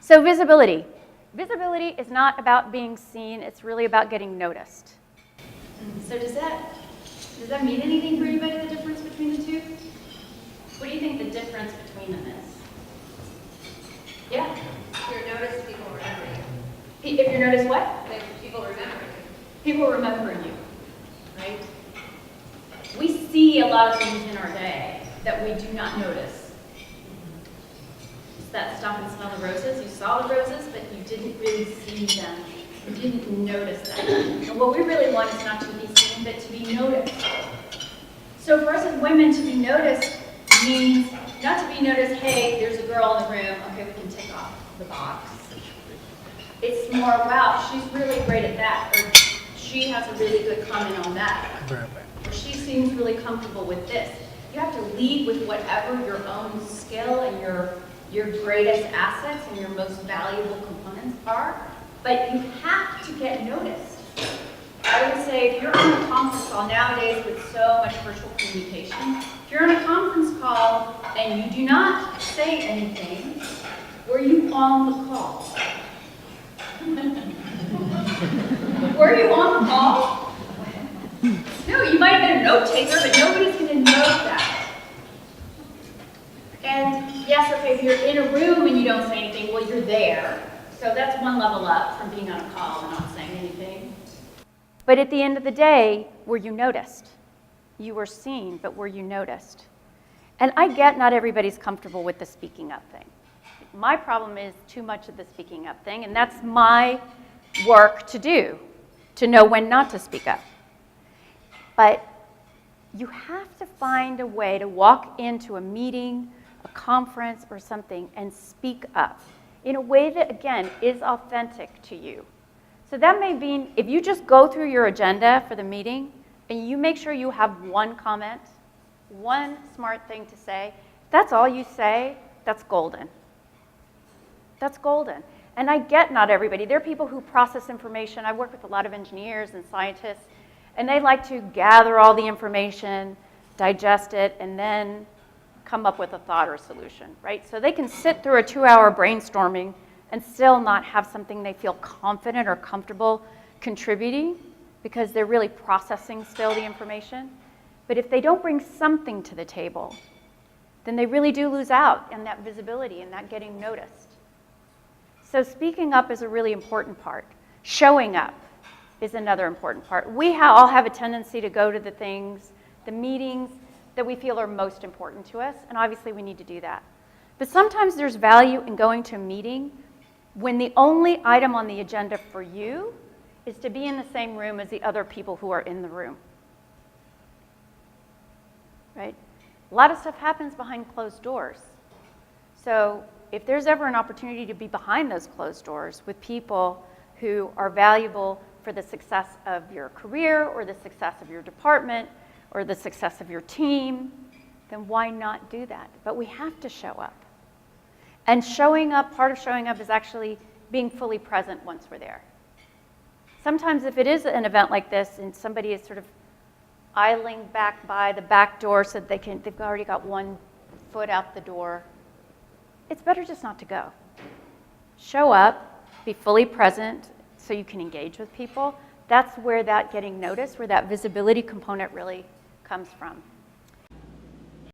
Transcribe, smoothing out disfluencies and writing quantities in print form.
So visibility. Visibility is not about being seen, it's really about getting noticed. So does that mean anything for anybody, the difference between the two? What do you think the difference between them is? Yeah? If you're noticed, people remember you. If you're noticed what? People remember you. People remember you, right? We see a lot of things in our day that we do not notice. It's that stop and smell the roses. You saw the roses, but you didn't really see them. You didn't notice them. And what we really want is not to be seen, but to be noticed. So for us as women, to be noticed means not to be noticed, hey, there's a girl in the room, okay, we can take off the box. It's more, wow, she's really great at that, or she has a really good comment on that, or she seems really comfortable with this. You have to lead with whatever your own skill and your greatest assets and your most valuable components are, but you have to get noticed. I would say if you're on a conference call nowadays with so much virtual communication, if you're on a conference call and you do not say anything, were you on the call? Were you on the call? No, you might have been a note taker, but nobody's going to know that. And yes, okay, if you're in a room and you don't say anything, well, you're there. So that's one level up from being on a call and not saying anything. But at the end of the day, were you noticed? You were seen, but were you noticed? And I get not everybody's comfortable with the speaking up thing. My problem is too much of the speaking up thing, and that's my work to do, to know when not to speak up. But you have to find a way to walk into a meeting, a conference, or something and speak up in a way that, again, is authentic to you. So that may mean if you just go through your agenda for the meeting and you make sure you have one comment, one smart thing to say, if that's all you say, that's golden. That's golden. And I get not everybody. There are people who process information. I work with a lot of engineers and scientists, and they like to gather all the information, digest it, and then come up with a thought or solution, right? So they can sit through a 2-hour brainstorming and still not have something they feel confident or comfortable contributing because they're really processing still the information. But if they don't bring something to the table, then they really do lose out on that visibility and that getting noticed. So speaking up is a really important part. Showing up is another important part. We all have a tendency to go to the things, the meetings that we feel are most important to us, and obviously we need to do that. But sometimes there's value in going to a meeting when the only item on the agenda for you is to be in the same room as the other people who are in the room. Right? A lot of stuff happens behind closed doors. So if there's ever an opportunity to be behind those closed doors with people who are valuable for the success of your career or the success of your department or the success of your team, then why not do that? But we have to show up. And showing up, part of showing up is actually being fully present once we're there. Sometimes if it is an event like this and somebody is sort of idling back by the back door so that they've already got one foot out the door, it's better just not to go. Show up, be fully present so you can engage with people. That's where that getting noticed, where that visibility component really comes from.